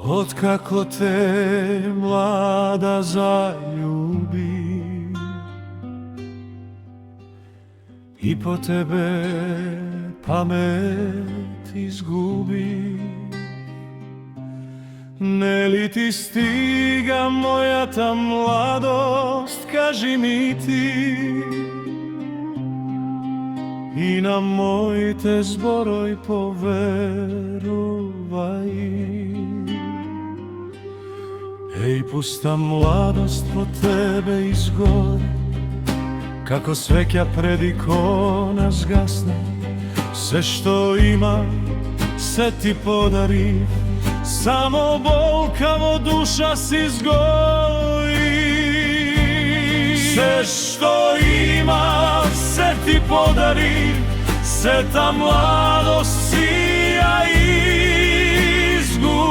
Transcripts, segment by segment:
Otkako te mlada zaljubi i po tebe pamet izgubi, ne li ti stiga moja ta mladost, kaži mi ti, i na moj te zboroj poverovaj. Ej, pusta mladost po tebe izgore, kako svekja pred ikona zgasne. Sve što ima se ti podari, samo bolkavo duša si zgoji. Sve što ima se ti podari, se ta mladost sija izgubi.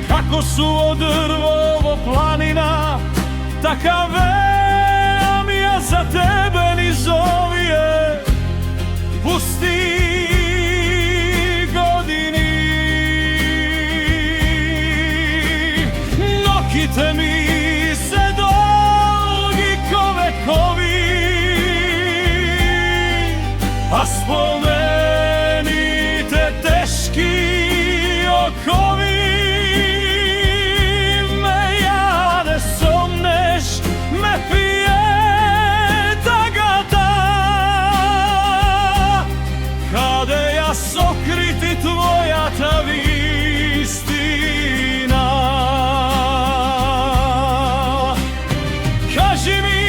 Kako su od drvovo planina, takav veam ja za tebe ni zovije. Pusti godini, nokite mi se dolgi ko vekovi, a spomenite teški okovi. Sokriti tvoja ta vistina. Kaži mi,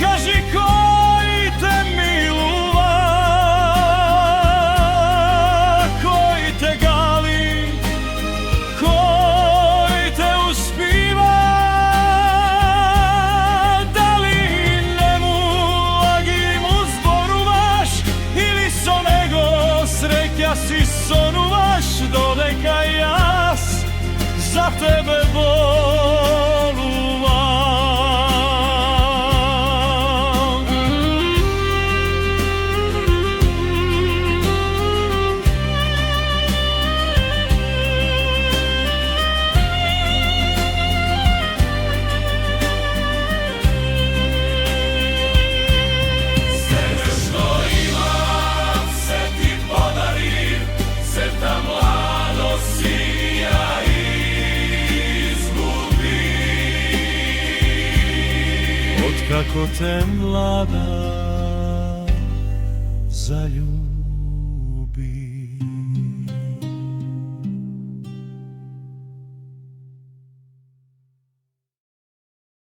kaži koji te miluva, koji te gali, koji te uspiva. Da li njemu lagimu zboruvaš ili so nego sreća si sonuvaš, dodeka jas za tebe boluvam. Kako te mlada zaljubi.